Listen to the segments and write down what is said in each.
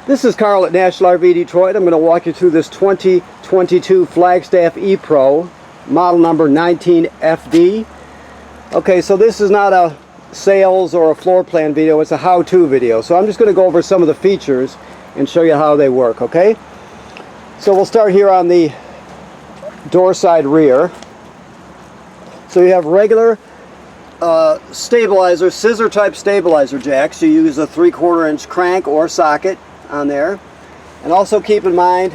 This is Carl at National RV Detroit. I'm going to walk you through this 2022 Flagstaff E-Pro, model number 19FD. Okay, so this is not a sales or a floor plan video, it's a how-to video. So I'm just going to go over some of the features and show you how they work, okay? So we'll start here on the door side rear. So you have regular stabilizer, scissor type stabilizer jacks. You use a 3/4 inch crank or socket on there, and also keep in mind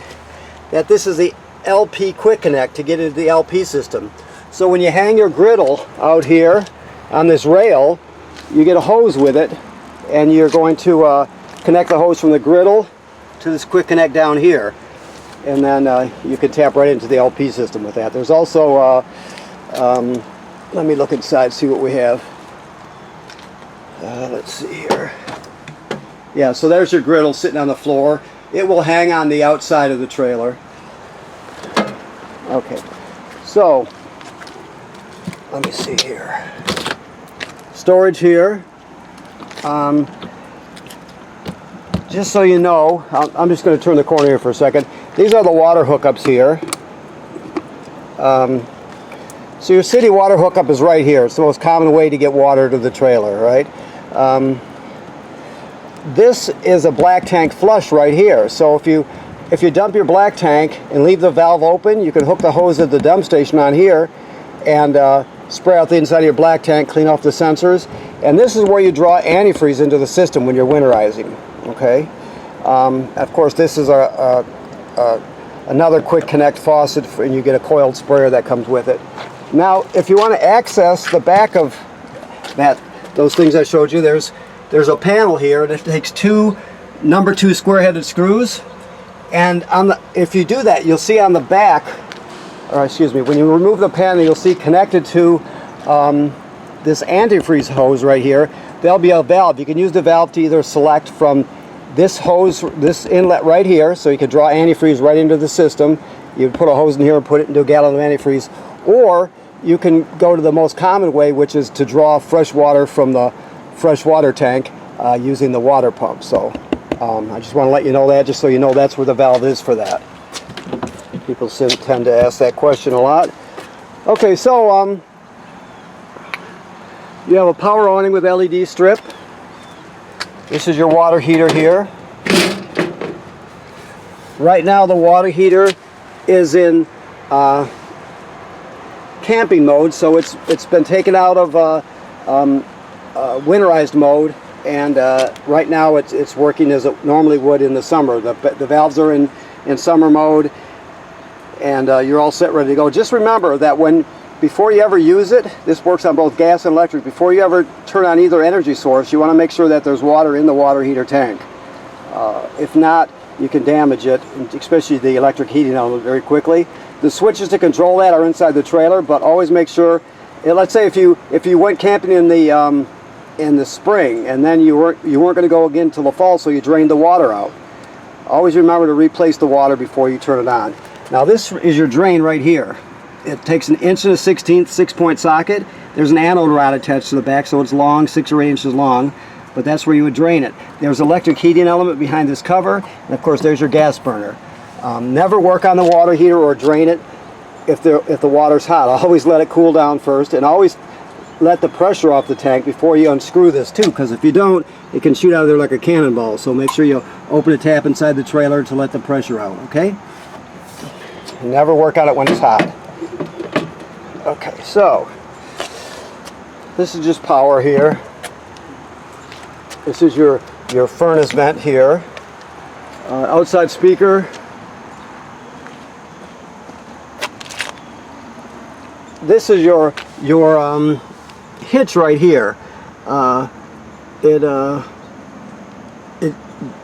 that this is the LP quick connect to get into the LP system. So when you hang your griddle out here on this rail, you get a hose with it, and you're going to connect the hose from the griddle to this quick connect down here, and then you can tap right into the LP system with that. There's also let me look inside, see what we have. Let's see here. Yeah, so there's your griddle sitting on the floor. It will hang on the outside of the trailer. Okay, so let me see here. Storage here. Just so you know, I'm just going to turn the corner here for a second. These are the water hookups here. So your city water hookup is right here. It's the most common way to get water to the trailer, right? This is a black tank flush right here. So if you dump your black tank and leave the valve open, you can hook the hose at the dump station on here and spray out the inside of your black tank, clean off the sensors. And this is where you draw antifreeze into the system when you're winterizing, okay? Of course, this is another quick connect faucet, and you get a coiled sprayer that comes with it. Now, if you want to access the back of those things I showed you, there's a panel here, and it takes two number 2 square-headed screws. And if you do that, you'll see on the back, or excuse me, when you remove the panel, you'll see connected to this antifreeze hose right here, there'll be a valve. You can use the valve to either select from this hose, this inlet right here, so you can draw antifreeze right into the system. You put a hose in here and put it into a gallon of antifreeze, or you can go to the most common way, which is to draw fresh water from the fresh water tank using the water pump. So I just want to let you know that, just so you know that's where the valve is for that. People tend to ask that question a lot. Okay, so you have a power awning with LED strip. This is your water heater here. Right now the water heater is in camping mode, so it's been taken out of winterized mode, and right now it's working as it normally would in the summer. The valves are in summer mode, and you're all set, ready to go. Just remember that before you ever use it, this works on both gas and electric, before you ever turn on either energy source, you want to make sure that there's water in the water heater tank. If not, you can damage it, especially the electric heating element, very quickly. The switches to control that are inside the trailer, but always make sure, let's say if you went camping in the spring, and then you weren't going to go again till the fall, so you drained the water out. Always remember to replace the water before you turn it on. Now this is your drain right here. It takes 1 1/16" 6-point socket. There's an anode rod attached to the back, so it's long, 6 or 8 inches long, but that's where you would drain it. There's electric heating element behind this cover, and of course there's your gas burner. Never work on the water heater or drain it if the water's hot. Always let it cool down first, and always let the pressure off the tank before you unscrew this too, because if you don't, it can shoot out of there like a cannonball. So make sure you open a tap inside the trailer to let the pressure out, okay? Never work on it when it's hot. Okay, so this is just power here. This is your furnace vent here. Outside speaker. This is your hitch right here.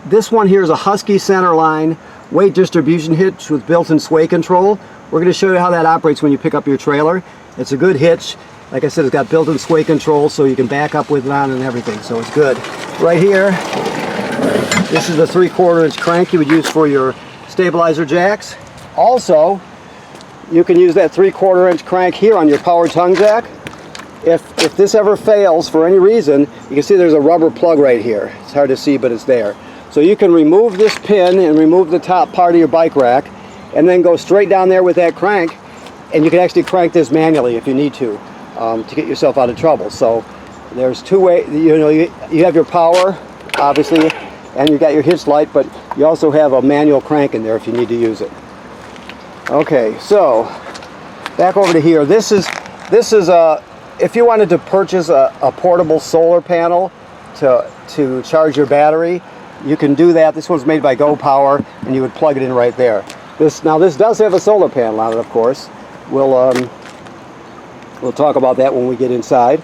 This one here is a Husky centerline weight distribution hitch with built-in sway control. We're going to show you how that operates when you pick up your trailer. It's a good hitch. Like I said, it's got built-in sway control, so you can back up with it on and everything, so it's good. Right here, this is the 3/4 inch crank you would use for your stabilizer jacks. Also, you can use that 3/4 inch crank here on your power tongue jack. If this ever fails for any reason, you can see there's a rubber plug right here. It's hard to see, but it's there. So you can remove this pin and remove the top part of your bike rack, and then go straight down there with that crank, and you can actually crank this manually if you need to get yourself out of trouble. So there's two ways. You know, you have your power, obviously, and you got your hitch light, but you also have a manual crank in there if you need to use it. Okay, so back over to here. This is if you wanted to purchase a portable solar panel to charge your battery, you can do that. This one's made by Go Power, and you would plug it in right there. This does have a solar panel on it, of course. We'll talk about that when we get inside.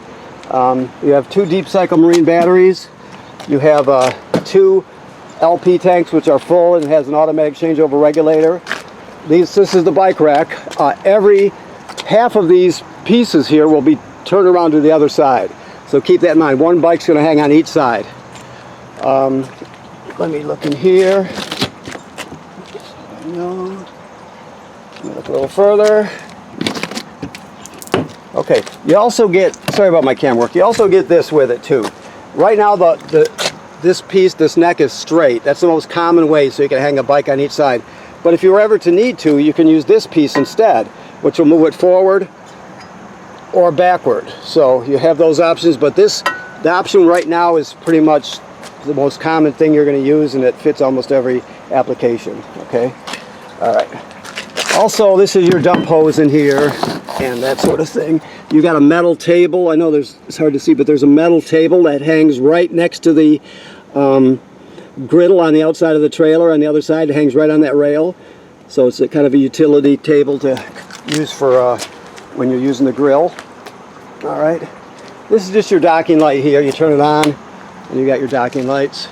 You have 2 deep cycle marine batteries. You have 2 LP tanks, which are full and has an automatic changeover regulator. This is the bike rack. Every half of these pieces here will be turned around to the other side. So keep that in mind. One bike's going to hang on each side. Let me look in here. No. Let me look a little further. Okay, you also get, sorry about my camera work, you also get this with it too. Right now this neck is straight. That's the most common way, so you can hang a bike on each side. But if you were ever to need to, you can use this piece instead, which will move it forward or backward. So you have those options, but the option right now is pretty much the most common thing you're going to use, and it fits almost every application. Okay, all right. Also, this is your dump hose in here and that sort of thing. You got a metal table. I know it's hard to see, but there's a metal table that hangs right next to the griddle on the outside of the trailer. On the other side, it hangs right on that rail. So it's a kind of a utility table to use for when you're using the grill. All right. This is just your docking light here. You turn it on, and you got your docking lights.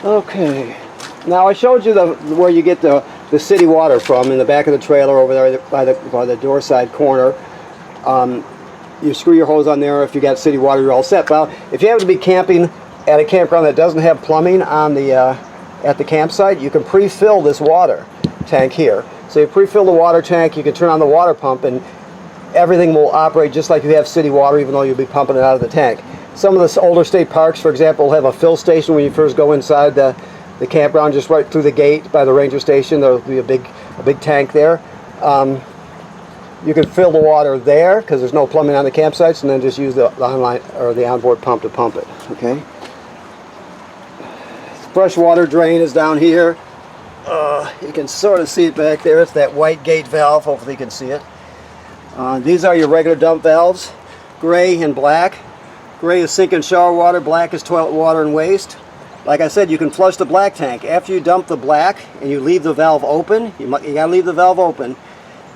Okay. Now I showed you where you get the city water from, in the back of the trailer over there by the door side corner. You screw your hose on there. If you got city water, you're all set. Well, if you happen to be camping at a campground that doesn't have plumbing on at the campsite, you can pre-fill this water tank here. So you pre-fill the water tank, you can turn on the water pump, and everything will operate just like you have city water, even though you'll be pumping it out of the tank. Some of the older state parks, for example, will have a fill station when you first go inside the campground, just right through the gate by the ranger station. There'll be a big tank there. You can fill the water there because there's no plumbing on the campsites, and then just use the online or the onboard pump to pump it. Okay. Fresh water drain is down here. You can sort of see it back there. It's that white gate valve. Hopefully you can see it. These are your regular dump valves, gray and black. Gray is sink and shower water. Black is toilet water and waste. Like I said, you can flush the black tank. After you dump the black and you leave the valve open, you gotta leave the valve open.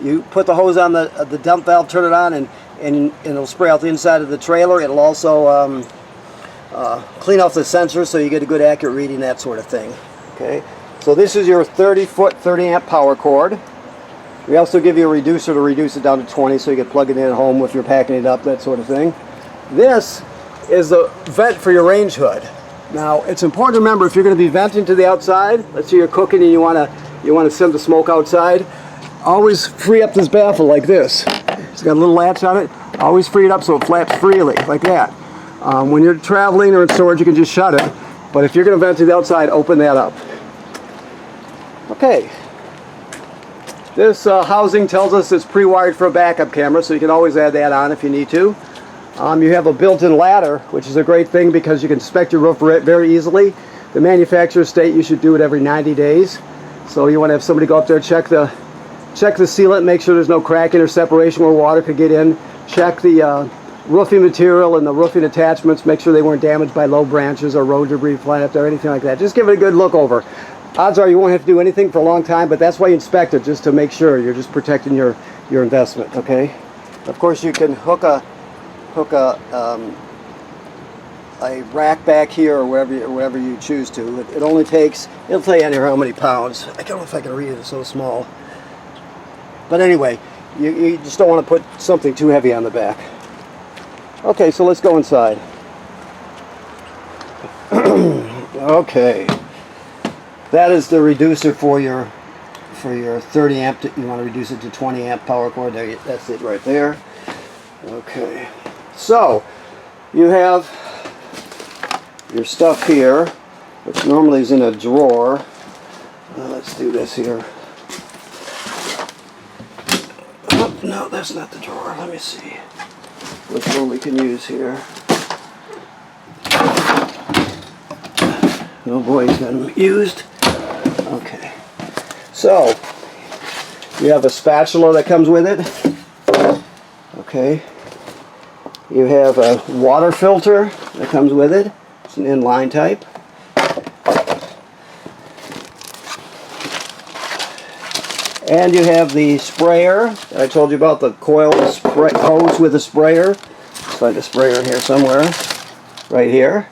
You put the hose on the dump valve, turn it on, and it'll spray out the inside of the trailer. It'll also clean off the sensors so you get a good accurate reading, that sort of thing. Okay, so this is your 30-foot, 30-amp power cord. We also give you a reducer to reduce it down to 20 so you can plug it in at home if you're packing it up, that sort of thing. This is the vent for your range hood. Now, it's important to remember, if you're going to be venting to the outside, let's say you're cooking and you want to send the smoke outside, always free up this baffle like this. It's got a little latch on it. Always free it up so it flaps freely, like that. When you're traveling or in storage, you can just shut it. But if you're going to vent to the outside, open that up. Okay. This housing tells us it's pre-wired for a backup camera, so you can always add that on if you need to. You have a built-in ladder, which is a great thing because you can inspect your roof very easily. The manufacturers state you should do it every 90 days. So you want to have somebody go up there, check the sealant, make sure there's no cracking or separation where water could get in. Check the roofing material and the roofing attachments, make sure they weren't damaged by low branches or road debris flying up there or anything like that. Just give it a good look over. Odds are you won't have to do anything for a long time, but that's why you inspect it, just to make sure you're just protecting your investment. Okay. Of course, you can hook a rack back here or wherever you choose to. It only takes, it'll tell you on here how many pounds. I don't know if I can read it, it's so small. But anyway, you just don't want to put something too heavy on the back. Okay, so let's go inside. Okay, that is the reducer for your 30 amp. You want to reduce it to 20 amp power cord. There, that's it right there. Okay, so you have your stuff here, which normally is in a drawer. Let's do this here. Oh, no, that's not the drawer. Let me see which one we can use here. Oh boy, he's got them used. Okay. So, you have a spatula that comes with it. Okay. You have a water filter that comes with it. It's an inline type. And you have the sprayer that I told you about, the coil hose with a sprayer. Let's find a sprayer in here somewhere. Right here.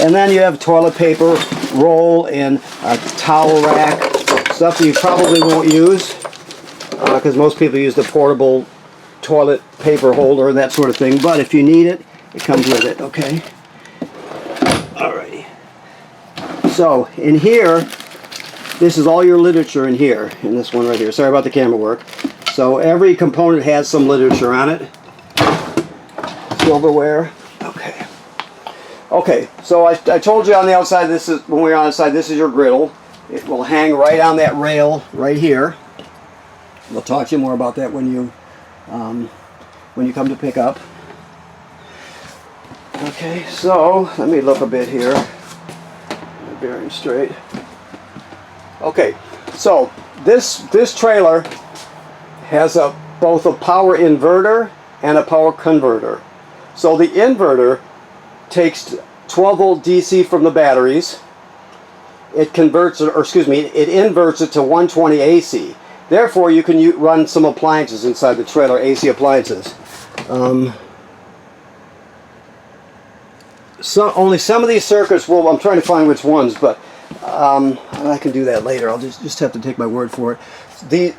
And then you have toilet paper roll and a towel rack. Stuff that you probably won't use because most people use the portable toilet paper holder and that sort of thing. But if you need it, it comes with it, okay? Alrighty. So, in here, this is all your literature in here, in this one right here. Sorry about the camera work. So, every component has some literature on it. Silverware. Okay. Okay, so I told you on the outside, this is, when we were on the side, this is your griddle. It will hang right on that rail right here. We'll talk to you more about that when you come to pick up. Okay, so let me look a bit here. My bearing straight. Okay, so this trailer has both a power inverter and a power converter. So the inverter takes 12 volt DC from the batteries. It converts it, or excuse me, it inverts it to 120 AC. Therefore, you can run some appliances inside the trailer, AC appliances. Only some of these circuits will, I'm trying to find which ones, but I can do that later. I'll just have to take my word for it.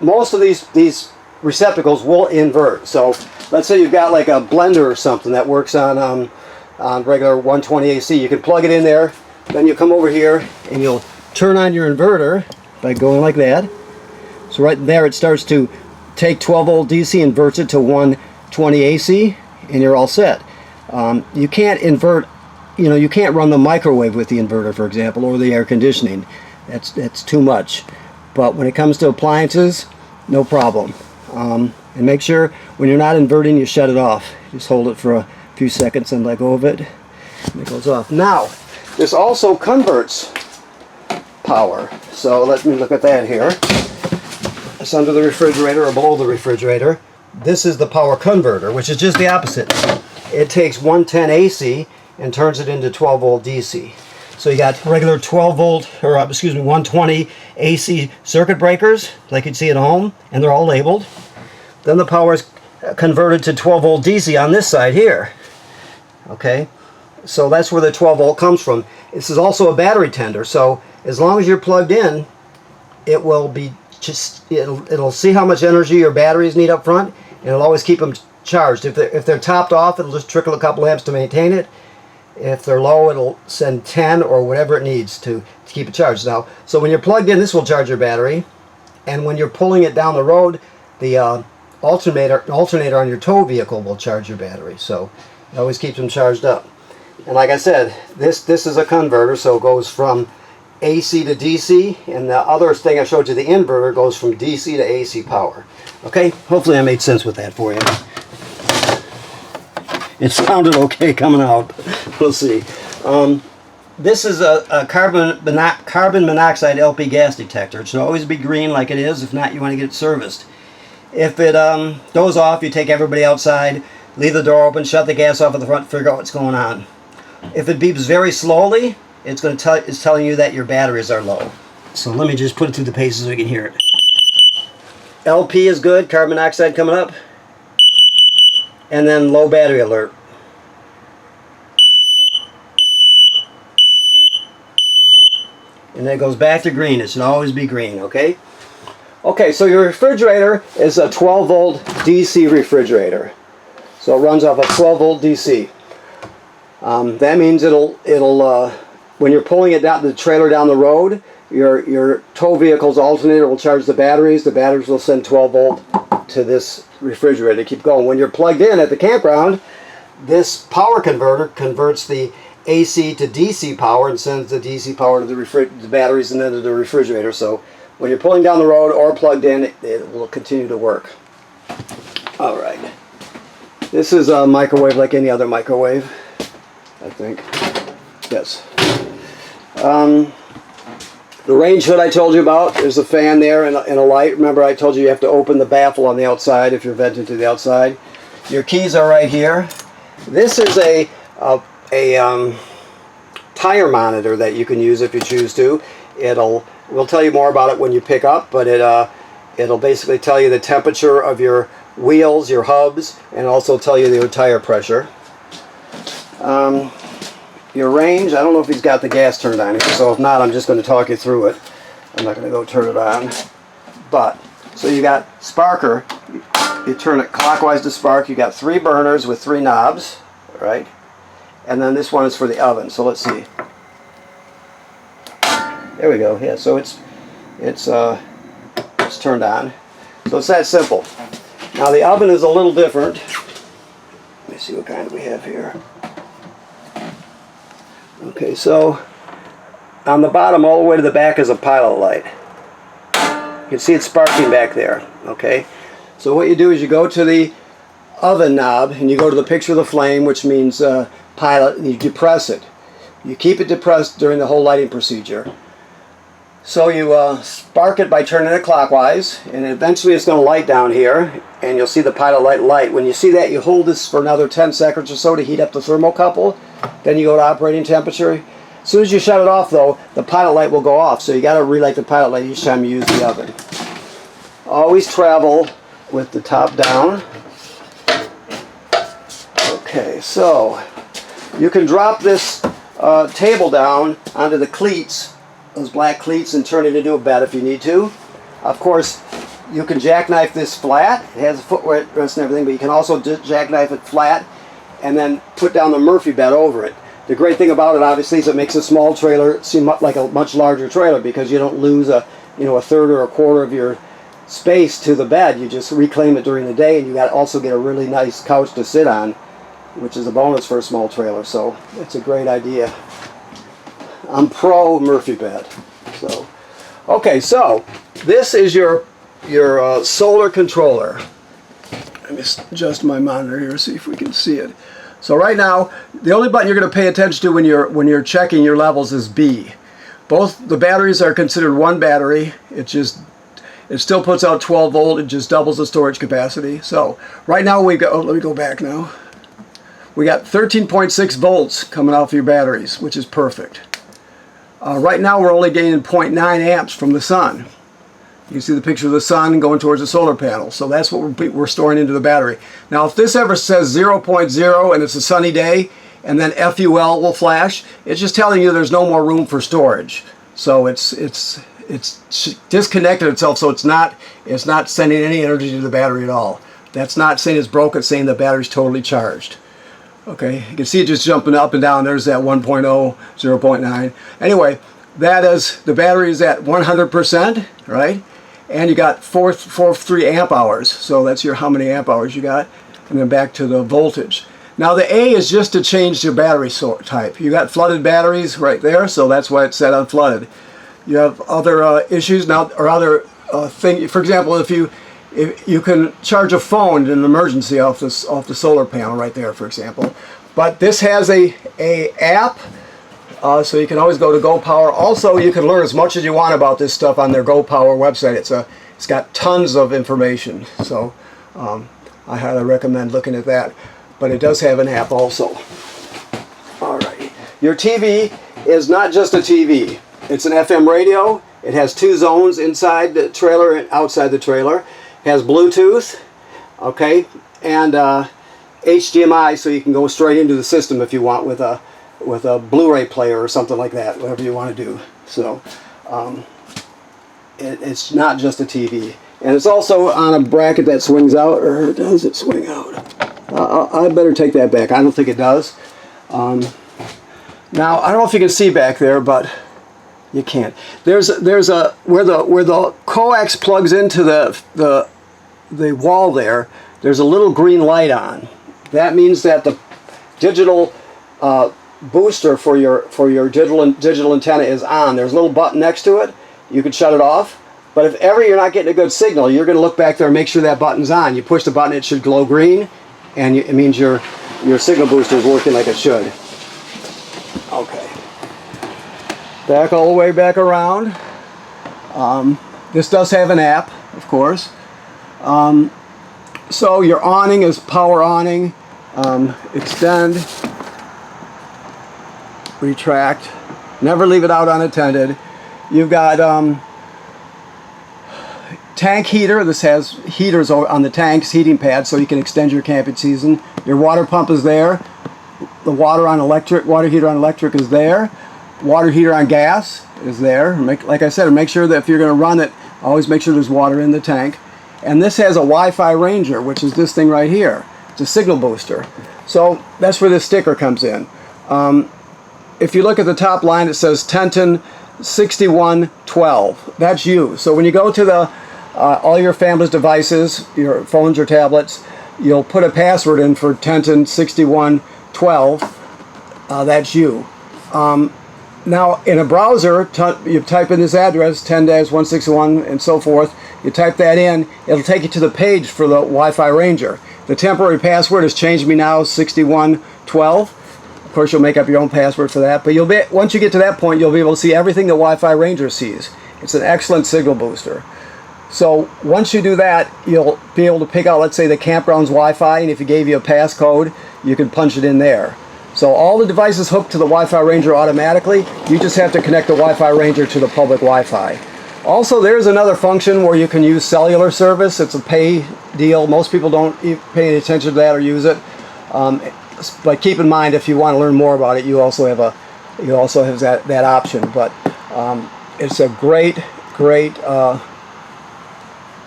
Most of these receptacles will invert. So let's say you've got like a blender or something that works on regular 120 AC. You can plug it in there, then you come over here and you'll turn on your inverter by going like that. So right there it starts to take 12 volt DC, inverts it to 120 AC, and you're all set. You can't invert, you can't run the microwave with the inverter, for example, or the air conditioning. That's too much. But when it comes to appliances, no problem. And make sure when you're not inverting, you shut it off. Just hold it for a few seconds and let go of it, and it goes off. Now, this also converts power. So let me look at that here. It's under the refrigerator or below the refrigerator. This is the power converter, which is just the opposite. It takes 110 AC and turns it into 12 volt DC. So you got regular 12 volt, or excuse me, 120 AC circuit breakers, like you'd see at home, and they're all labeled. Then the power is converted to 12 volt DC on this side here. Okay, so that's where the 12 volt comes from. This is also a battery tender, so as long as you're plugged in, it will be it'll see how much energy your batteries need up front, and it'll always keep them charged. If they're topped off, it'll just trickle a couple amps to maintain it. If they're low, it'll send 10 or whatever it needs to keep it charged. Now, so when you're plugged in, this will charge your battery, and when you're pulling it down the road, the alternator on your tow vehicle will charge your battery. So it always keeps them charged up. And like I said, this is a converter, so it goes from AC to DC, and the other thing I showed you, the inverter, goes from DC to AC power. Okay, hopefully I made sense with that for you. It sounded okay coming out. We'll see. This is a carbon monoxide LP gas detector. It should always be green like it is. If not, you want to get it serviced. If it goes off, you take everybody outside, leave the door open, shut the gas off at the front, figure out what's going on. If it beeps very slowly, it's telling you that your batteries are low. So let me just put it through the paces so we can hear it. LP is good, carbon monoxide coming up. And then low battery alert. And then it goes back to green. It should always be green, okay? Okay, so your refrigerator is a 12 volt DC refrigerator. So it runs off a 12 volt DC. That means it'll when you're pulling it down the trailer down the road, your tow vehicle's alternator will charge the batteries. The batteries will send 12 volt to this refrigerator to keep going. When you're plugged in at the campground, this power converter converts the AC to DC power and sends the DC power to the batteries and then to the refrigerator. So when you're pulling down the road or plugged in, it will continue to work. All right. This is a microwave like any other microwave, I think. Yes. The range hood I told you about, there's a fan there and a light. Remember I told you have to open the baffle on the outside if you're vented to the outside. Your keys are right here. This is a tire monitor that you can use if you choose to. We'll tell you more about it when you pick up, but it'll basically tell you the temperature of your wheels, your hubs, and also tell you your tire pressure. Your range, I don't know if he's got the gas turned on here, so if not, I'm just going to talk you through it. I'm not going to go turn it on. But, so you got sparker, you turn it clockwise to spark, you got 3 burners with 3 knobs, right? And then this one is for the oven, so let's see. There we go, yeah, so it's turned on. So it's that simple. Now the oven is a little different. Let me see what kind we have here. Okay, so on the bottom all the way to the back is a pilot light. You can see it sparking back there, okay? So what you do is you go to the oven knob and you go to the picture of the flame, which means pilot, and you depress it. You keep it depressed during the whole lighting procedure. So you spark it by turning it clockwise, and eventually it's going to light down here, and you'll see the pilot light. When you see that, you hold this for another 10 seconds or so to heat up the thermocouple. Then you go to operating temperature. As soon as you shut it off, though, the pilot light will go off, so you got to relight the pilot light each time you use the oven. Always travel with the top down. Okay, so you can drop this table down onto the cleats, those black cleats, and turn it into a bed if you need to. Of course, you can jackknife this flat. It has a footrest and everything, but you can also jackknife it flat and then put down the Murphy bed over it. The great thing about it, obviously, is it makes a small trailer seem like a much larger trailer because you don't lose a third or a quarter of your space to the bed. You just reclaim it during the day, and you also get a really nice couch to sit on, which is a bonus for a small trailer. So it's a great idea. I'm pro Murphy bed. So, okay, so this is your solar controller. Let me adjust my monitor here, see if we can see it. So right now, the only button you're going to pay attention to when you're checking your levels is B. Both the batteries are considered one battery. It still puts out 12 volt. It just doubles the storage capacity. So right now we go. Let me go back now. We got 13.6 volts coming off your batteries, which is perfect. Right now we're only gaining 0.9 amps from the sun. You can see the picture of the sun going towards the solar panel. So that's what we're storing into the battery. Now if this ever says 0.0 and it's a sunny day and then FUL will flash, it's just telling you there's no more room for storage. So it's disconnected itself, so it's not sending any energy to the battery at all. That's not saying it's broken, it's saying the battery's totally charged. Okay, you can see it just jumping up and down. There's that 1.0, 0.9. Anyway, that is, the battery is at 100%, right? And you got 4.3 amp hours. So that's how many amp hours you got. And then back to the voltage. Now the A is just to change your battery type. You got flooded batteries right there, so that's why it's set on flooded. You have other issues now, or other thing. For example, if you can charge a phone in an emergency off the solar panel right there, for example. But this has a app, so you can always go to GoPower. Also, you can learn as much as you want about this stuff on their GoPower website. It's got tons of information, so I highly recommend looking at that. But it does have an app also. All right, your TV is not just a TV. It's an FM radio. It has 2 zones inside the trailer and outside the trailer. It has Bluetooth, okay, and HDMI, so you can go straight into the system if you want with a Blu-ray player or something like that, whatever you want to do. So it's not just a TV. And it's also on a bracket that swings out, or does it swing out? I better take that back. I don't think it does. Now, I don't know if you can see back there, but you can't. There's where the coax plugs into the wall there. there's a little green light on. That means that the digital booster for your digital antenna is on. There's a little button next to it. You can shut it off. But if ever you're not getting a good signal, you're going to look back there and make sure that button's on. You push the button, it should glow green, and it means your signal booster is working like it should. Okay. Back all the way back around. This does have an app, of course. So your awning is power awning. Extend, retract, never leave it out unattended. You've got tank heater. This has heaters on the tanks, heating pads, so you can extend your camping season. Your water pump is there. The water heater on electric is there. Water heater on gas is there. Like I said, make sure that if you're going to run it, always make sure there's water in the tank. And this has a Wi-Fi Ranger, which is this thing right here. It's a signal booster. So that's where this sticker comes in. If you look at the top line, it says Tenton 6112. That's you. So when you go to all your family's devices, your phones or tablets, you'll put a password in for Tenton 6112. That's you. Now in a browser, you type in this address, 10-161 and so forth. You type that in, it'll take you to the page for the Wi-Fi Ranger. The temporary password is Change Me Now 6112. Of course, you'll make up your own password for that. But once you get to that point, you'll be able to see everything the Wi-Fi Ranger sees. It's an excellent signal booster. So once you do that, you'll be able to pick out, let's say, the campground's Wi-Fi, and if it gave you a passcode, you can punch it in there. So all the devices hook to the Wi-Fi Ranger automatically. You just have to connect the Wi-Fi Ranger to the public Wi-Fi. Also, there's another function where you can use cellular service. It's a pay deal. Most people don't pay any attention to that or use it. But keep in mind, if you want to learn more about it, you also have that option. But it's a great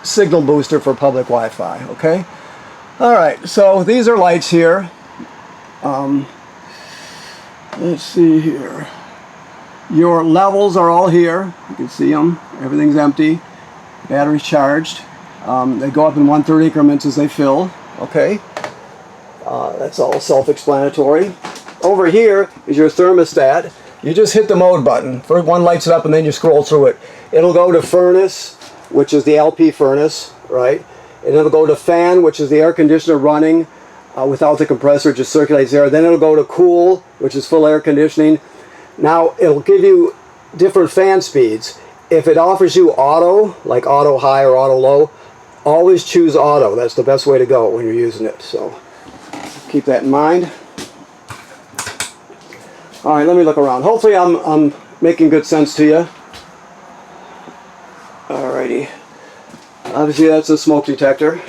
signal booster for public Wi-Fi. Okay. All right. So these are lights here. Let's see here. Your levels are all here. You can see them. Everything's empty. Battery's charged. They go up in 1/3 increments as they fill. Okay. That's all self-explanatory. Over here is your thermostat. You just hit the mode button. First one lights it up and then you scroll through it. It'll go to furnace, which is the LP furnace, right? And it'll go to fan, which is the air conditioner running without the compressor, just circulates air. Then it'll go to cool, which is full air conditioning. Now it'll give you different fan speeds. If it offers you auto, like auto high or auto low, always choose auto. That's the best way to go when you're using it. So keep that in mind. All right, let me look around. Hopefully I'm making good sense to you. Alrighty. Obviously that's a smoke detector.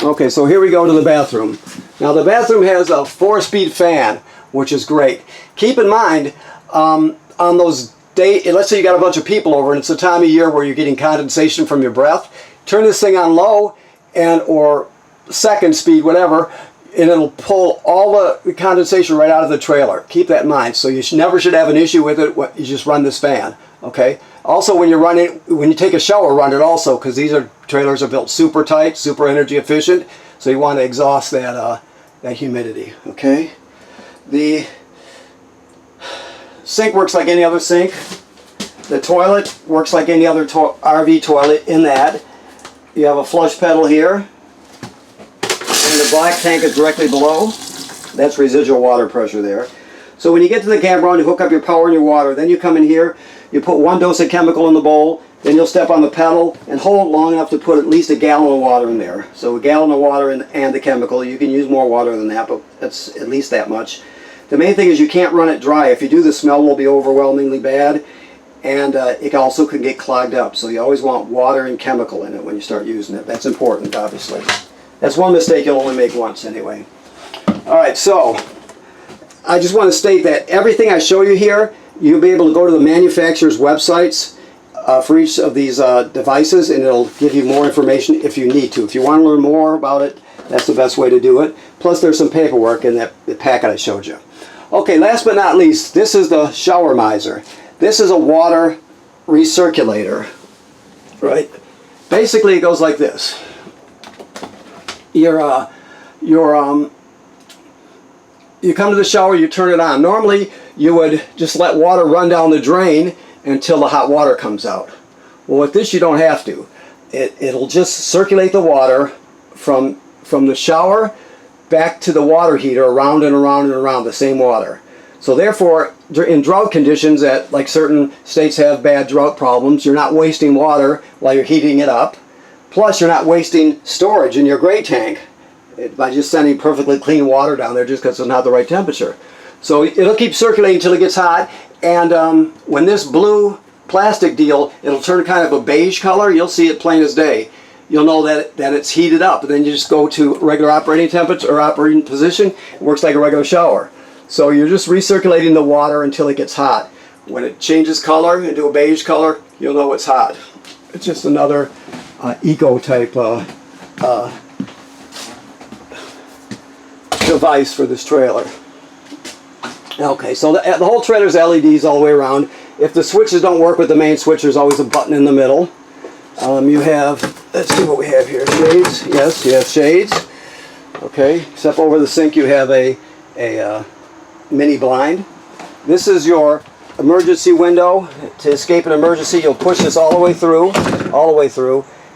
Okay, so here we go to the bathroom. Now the bathroom has a 4-speed fan, which is great. Keep in mind, on those days, let's say you got a bunch of people over and it's the time of year where you're getting condensation from your breath, turn this thing on low or second speed, whatever, and it'll pull all the condensation right out of the trailer. Keep that in mind. So you never should have an issue with it. You just run this fan, okay? Also, when you take a shower, run it also, because these trailers are built super tight, super energy efficient. So you want to exhaust that humidity, okay? The sink works like any other sink. The toilet works like any other RV toilet in that. You have a flush pedal here. And the black tank is directly below. That's residual water pressure there. So when you get to the campground, you hook up your power and your water. Then you come in here, you put 1 dose of chemical in the bowl, then you'll step on the pedal and hold it long enough to put at least a gallon of water in there. So a gallon of water and the chemical. You can use more water than that, but that's at least that much. The main thing is you can't run it dry. If you do, the smell will be overwhelmingly bad, and it also can get clogged up. So you always want water and chemical in it when you start using it. That's important, obviously. That's one mistake you'll only make once anyway. Alright, so I just want to state that everything I show you here, you'll be able to go to the manufacturer's websites for each of these devices, and it'll give you more information if you need to. If you want to learn more about it, that's the best way to do it. Plus there's some paperwork in the packet I showed you. Okay, last but not least, this is the shower miser. This is a water recirculator, right? Basically it goes like this. you come to the shower, you turn it on. Normally you would just let water run down the drain until the hot water comes out. Well, with this you don't have to. It'll just circulate the water from the shower back to the water heater, around and around and around, the same water. So therefore, in drought conditions, that like certain states have bad drought problems, you're not wasting water while you're heating it up. Plus, you're not wasting storage in your gray tank by just sending perfectly clean water down there just because it's not the right temperature. So it'll keep circulating until it gets hot, and when this blue plastic deal, it'll turn kind of a beige color. You'll see it plain as day. You'll know that it's heated up, and then you just go to regular operating temperature or operating position. It works like a regular shower. So you're just recirculating the water until it gets hot. When it changes color into a beige color, you'll know it's hot. It's just another eco type device for this trailer. Okay, so the whole trailer's LEDs all the way around. If the switches don't work with the main switch, there's always a button in the middle. You have, let's see what we have here, shades. Yes, you have shades. Okay, except over the sink you have a mini blind. This is your emergency window. To escape an emergency, you'll push this all the way through,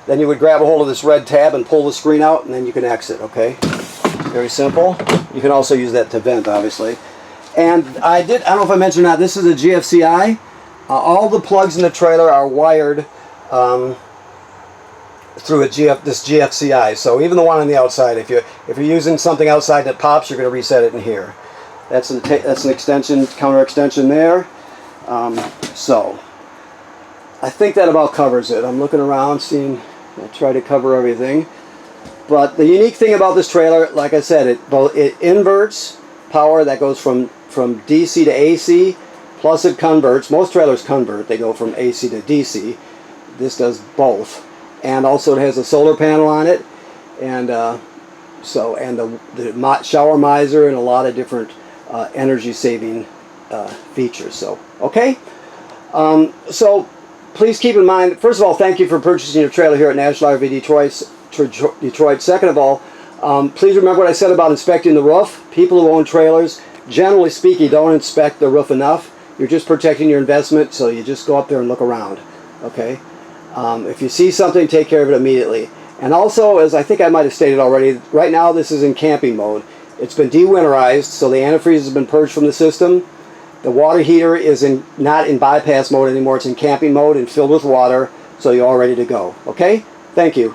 Then you would grab a hold of this red tab and pull the screen out, and then you can exit, okay? Very simple. You can also use that to vent, obviously. And I don't know if I mentioned or not, this is a GFCI. All the plugs in the trailer are wired through this GFCI. So even the one on the outside, if you're using something outside that pops, you're going to reset it in here. That's an extension, counter extension there. So I think that about covers it. I'm looking around, seeing, I try to cover everything. But the unique thing about this trailer, like I said, it inverts power that goes from DC to AC, plus it converts. Most trailers convert, they go from AC to DC. This does both. And also it has a solar panel on it, and the shower miser and a lot of different energy saving features. So okay, so please keep in mind, first of all, thank you for purchasing your trailer here at National RV Detroit. Second of all, please remember what I said about inspecting the roof. People who own trailers, generally speaking, don't inspect the roof enough. You're just protecting your investment, so you just go up there and look around. Okay. If you see something, take care of it immediately. And also, as I think I might have stated already, right now this is in camping mode. It's been de-winterized, so the antifreeze has been purged from the system. The water heater is not in bypass mode anymore. It's in camping mode and filled with water, so you're all ready to go. Okay? Thank you.